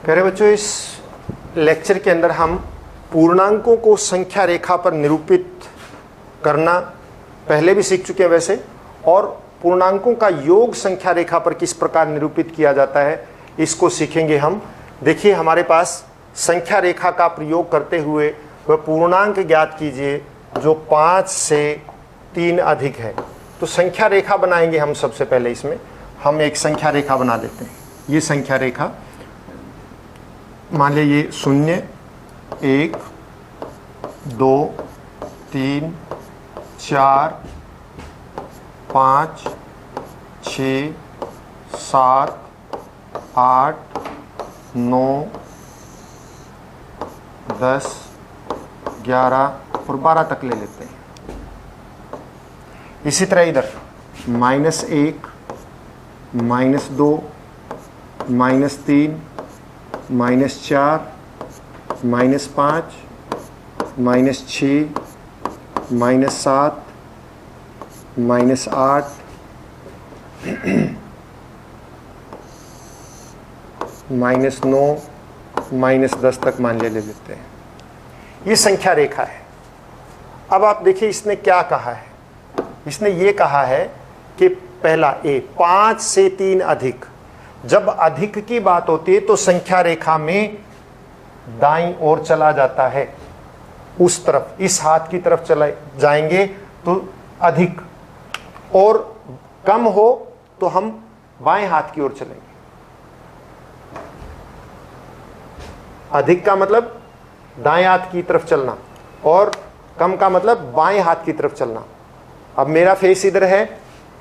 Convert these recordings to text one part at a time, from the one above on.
कह रहे बच्चों, इस लेक्चर के अंदर हम पूर्णांकों को संख्या रेखा पर निरूपित करना पहले भी सीख चुके हैं वैसे, और पूर्णांकों का योग संख्या रेखा पर किस प्रकार निरूपित किया जाता है इसको सीखेंगे हम। देखिए, हमारे पास संख्या रेखा का प्रयोग करते हुए वह पूर्णांक ज्ञात कीजिए जो 5 से 3 अधिक है। तो संख्या रेखा बनाएंगे हम। सबसे पहले इसमें हम एक संख्या रेखा बना लेते हैं। ये संख्या रेखा, मान लीजिए ये 0, 1, 2, 3, 4, 5, 6, 7, 8, 9, 10, 11 और 12 तक ले लेते हैं। इसी तरह इधर -1, -2, -3, -4, -5, -6, -7, -8, -9, -10 तक मान ले लेते हैं। ये संख्या रेखा है। अब आप देखिए इसने क्या कहा है। इसने ये कहा है कि पहला ए 5 से 3 अधिक। जब अधिक की बात होती है तो संख्या रेखा में दाईं ओर चला जाता है, उस तरफ, इस हाथ की तरफ चले जाएंगे तो अधिक, और कम हो तो हम बाएं हाथ की ओर चलेंगे। अधिक का मतलब दाएं हाथ की तरफ चलना और कम का मतलब बाएं हाथ की तरफ चलना। अब मेरा फेस इधर है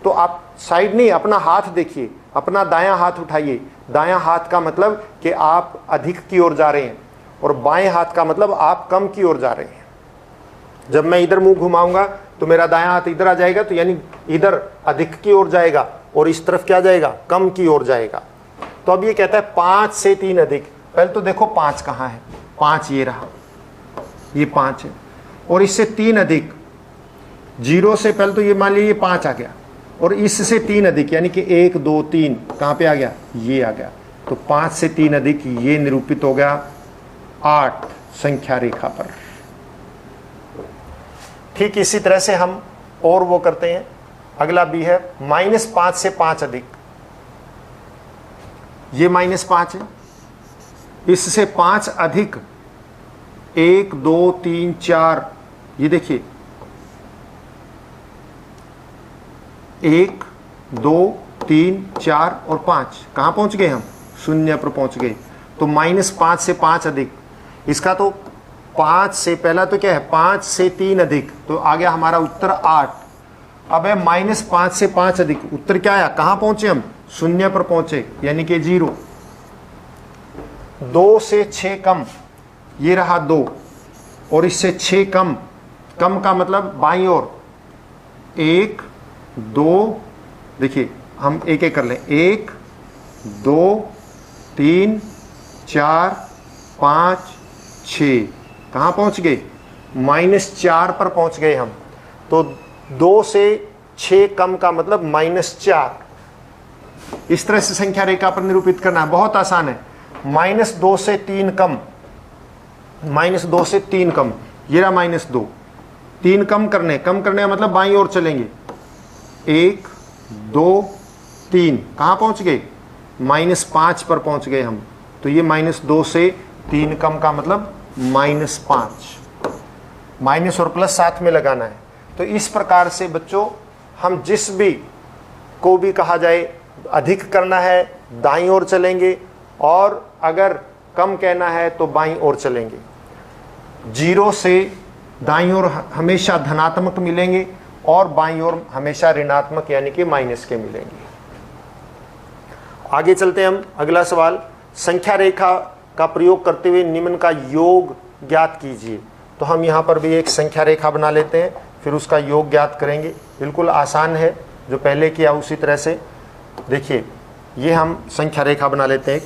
तो आप साइड नहीं, अपना हाथ देखिए, अपना दायां हाथ उठाइए। दायां हाथ का मतलब कि आप अधिक की ओर जा रहे हैं, और बाएं हाथ का मतलब आप कम की ओर जा रहे हैं। जब मैं इधर मुंह घुमाऊंगा तो मेरा दायां हाथ इधर आ जाएगा, तो यानी इधर अधिक की ओर जाएगा, और इस तरफ क्या जाएगा, कम की ओर जाएगा। तो अब ये कहता है 5 से 3 अधिक। पहले तो देखो 5 कहाँ है, 5 ये रहा, ये 5 है, और इससे 3 अधिक, 0 से पहले तो ये मान लीजिए 5 आ गया, और इससे 3 अधिक यानी कि 1, 2, 3 कहाँ पे आ गया, ये आ गया। तो 5 से 3 अधिक ये निरूपित हो गया 8 संख्या रेखा पर। ठीक इसी तरह से हम और वो करते हैं। अगला भी है -5 से 5 अधिक। ये -5 है, इससे 5 अधिक 1, 2, 3, 4, ये देखिए 1, 2, 3, 4 और 5 कहाँ पहुंच गए हम, 0 पर पहुंच गए। तो -5 से 5 अधिक, इसका तो 5 से पहला तो क्या है, 5 से 3 अधिक, तो आ गया हमारा उत्तर 8। अब है -5 से 5 अधिक, उत्तर क्या आया, कहाँ पहुंचे हम, 0 पर पहुंचे, यानी कि 0। 2 से 6 कम, ये रहा 2, और इससे 6 कम, कम का मतलब बाईं ओर, 1, 2, देखिए हम एक एक कर लें, 1, 2, 3, 4, 5, 6, कहाँ पहुँच गए, -4 पर पहुँच गए हम। तो 2 से 6 कम का मतलब -4। इस तरह से संख्या रेखा पर निरूपित करना है, बहुत आसान है। -2 से 3 कम, -2 से 3 कम, ये रहा -2, 3 कम करने का मतलब बाईं ओर चलेंगे, 1, 2, 3, कहाँ पहुँच गए, -5 पर पहुँच गए हम। तो ये -2 से 3 कम का मतलब -5, माइनस और प्लस साथ में लगाना है। तो इस प्रकार से बच्चों हम जिस भी को भी कहा जाए, अधिक करना है दाईं ओर चलेंगे, और अगर कम कहना है तो बाईं ओर चलेंगे। 0 से दाईं ओर हमेशा धनात्मक मिलेंगे, और बाईं ओर हमेशा ऋणात्मक यानी कि माइनस के मिलेंगे। आगे चलते हैं हम। अगला सवाल, संख्या रेखा का प्रयोग करते हुए निम्न का योग ज्ञात कीजिए। तो हम यहाँ पर भी एक संख्या रेखा बना लेते हैं, फिर उसका योग ज्ञात करेंगे। बिल्कुल आसान है, जो पहले किया उसी तरह से। देखिए, ये हम संख्या रेखा बना लेते हैं।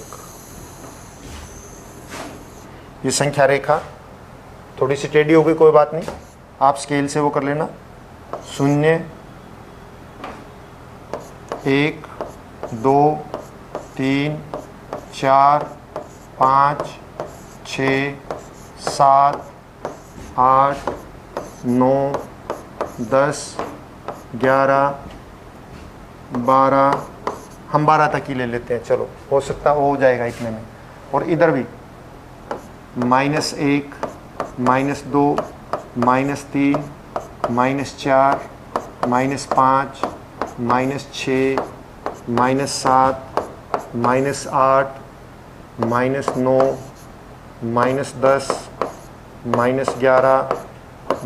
ये संख्या रेखा थोड़ी सी टेढ़ी हो गई, कोई बात नहीं, आप स्केल से वो कर लेना। 0, 1, 2, 3, 4, 5 6 7 8 9 10 11 12, हम 12 तक ही ले लेते हैं, चलो हो सकता हो जाएगा इतने में। और इधर भी -1 -2 -3 -4 -5 -6 -7 -8 -9 -10 -11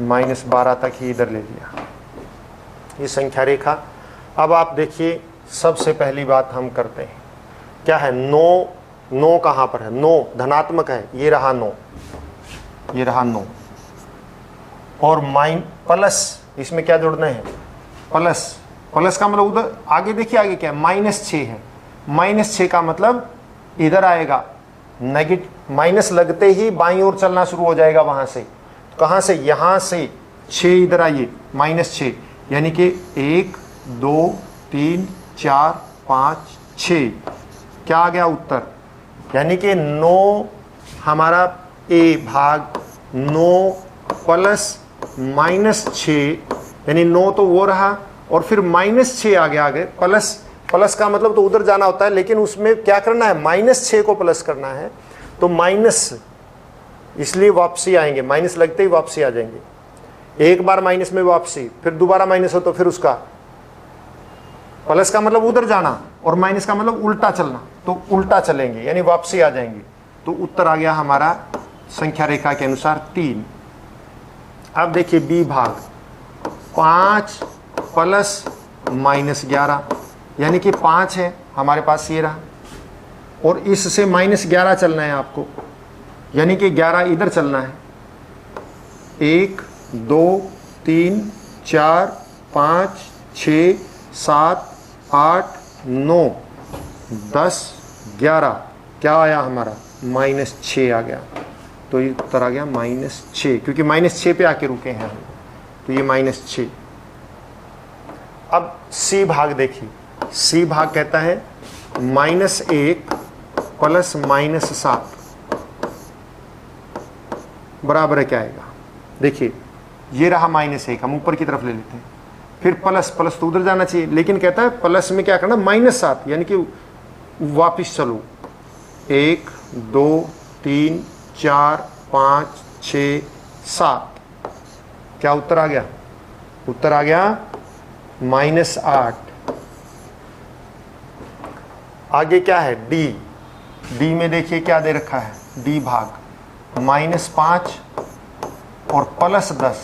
-12 तक ही इधर ले लिया, ये संख्या रेखा। अब आप देखिए सबसे पहली बात हम करते हैं, क्या है 9, 9 कहाँ पर है, 9 धनात्मक है, ये रहा 9, ये रहा 9, और प्लस इसमें क्या जोड़ना है, प्लस, प्लस का मतलब उधर आगे देखिए, आगे क्या है -6 है, -6 का मतलब इधर आएगा नेगेटिव, माइनस लगते ही बाईं ओर चलना शुरू हो जाएगा वहां से, कहां से, यहां से 6 इधर आइए, -6, यानी कि 1 2 3 4 5 6, क्या आ गया उत्तर, यानी कि 9 हमारा ए भाग 9 प्लस -6, यानी 9 तो वो रहा और फिर -6 आ गया आगे, प्लस, प्लस का मतलब तो उधर जाना होता है, लेकिन उसमें क्या करना है, -6 को प्लस करना है, तो माइनस, इसलिए वापसी आएंगे, माइनस लगते ही वापसी आ जाएंगे, एक बार माइनस में वापसी, फिर दोबारा माइनस हो तो फिर उसका, प्लस का मतलब उधर जाना और माइनस का मतलब उल्टा चलना, तो उल्टा चलेंगे यानी वापसी आ जाएंगे, तो उत्तर आ गया हमारा संख्या रेखा के अनुसार 3। अब देखिए बी भाग 5 प्लस -11, यानी कि 5 है हमारे पास, ये रहा, और इससे -11 चलना है आपको, यानी कि 11 इधर चलना है, 1 2 3 4 5 6 7 8 9 10 11, क्या आया हमारा, -6 आ गया, तो ये उत्तर आ गया -6, क्योंकि -6 पे आके रुके हैं हम, तो ये -6। अब सी भाग देखिए, सी भाग कहता है -1 प्लस -7 बराबर है, क्या आएगा, देखिए ये रहा -1, हम ऊपर की तरफ ले लेते हैं, फिर प्लस, प्लस तो उधर जाना चाहिए, लेकिन कहता है प्लस में क्या करना, -7, यानी कि वापिस चलो, 1 2 3 4 5 6 7, क्या उत्तर आ गया, उत्तर आ गया -8। आगे क्या है, डी, डी में देखिए क्या दे रखा है, डी भाग -5 और +10।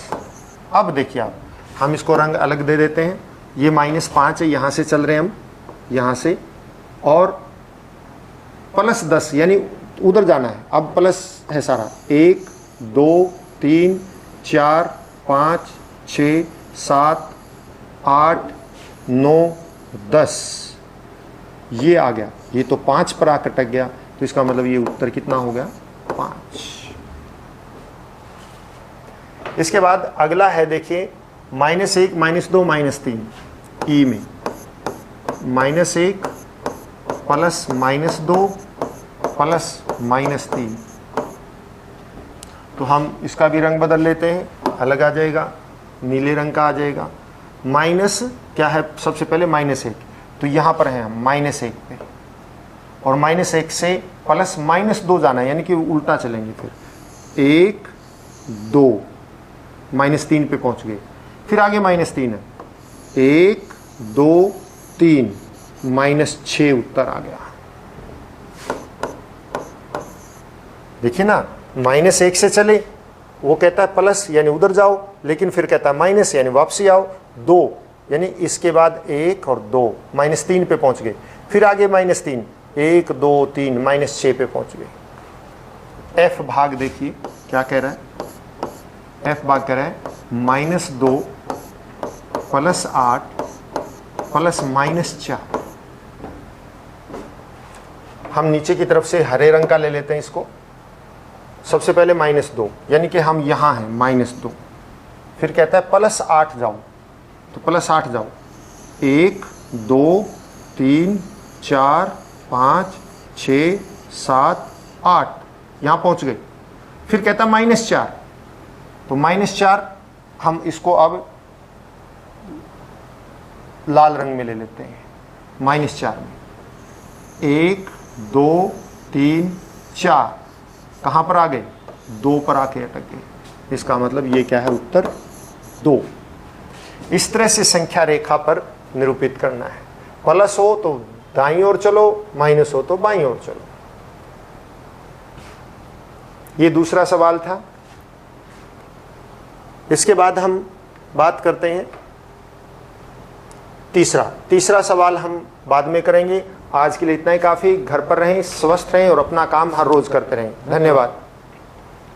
अब देखिए आप, हम इसको रंग अलग दे देते हैं, ये -5 है, यहाँ से चल रहे हैं हम, यहाँ से, और +10 यानी उधर जाना है, अब प्लस है सारा, 1 2 3 4 5 6 7 8 9 10, ये आ गया, ये तो 5 पर आकर अटक गया, तो इसका मतलब ये उत्तर कितना हो गया, 5। इसके बाद अगला है देखिए -1 -2 -3, ई में -1 प्लस -2 प्लस -3, तो हम इसका भी रंग बदल लेते हैं, अलग आ जाएगा, नीले रंग का आ जाएगा, माइनस क्या है, सबसे पहले -1, तो यहाँ पर है हम -1 पे, और -1 से प्लस -2 जाना है, यानी कि उल्टा चलेंगे, फिर 1 2 -3 पे पहुँच गए, फिर आगे -3 है, 1 2 3 -6 उत्तर आ गया। देखिए ना, -1 से चले, वो कहता है प्लस यानी उधर जाओ, लेकिन फिर कहता है माइनस यानी वापसी आओ, 2 यानी इसके बाद 1 और 2 -3 पे पहुंच गए, फिर आगे -3 1 2 3 -6 पे पहुंच गए। एफ भाग देखिए क्या कह रहा है, एफ भाग कह रहा है -2 प्लस 8 प्लस -4। हम नीचे की तरफ से हरे रंग का ले लेते हैं इसको, सबसे पहले -2 यानी कि हम यहाँ हैं -2, फिर कहता है +8 जाओ, तो +8 जाओ, 1 2 3 4 5 6 7 8, यहां पहुंच गए। फिर कहता -4, तो -4 हम इसको अब लाल रंग में ले लेते हैं। -4 में 1 2 3 4 कहां पर आ गए? 2 पर आके अटक गए। इसका मतलब ये क्या है? उत्तर 2। इस तरह से संख्या रेखा पर निरूपित करना है। प्लस हो तो दाईं ओर चलो, माइनस हो तो बाईं ओर चलो। ये दूसरा सवाल था। इसके बाद हम बात करते हैं तीसरा सवाल हम बाद में करेंगे। आज के लिए इतना ही काफ़ी। घर पर रहें, स्वस्थ रहें और अपना काम हर रोज करते रहें। धन्यवाद।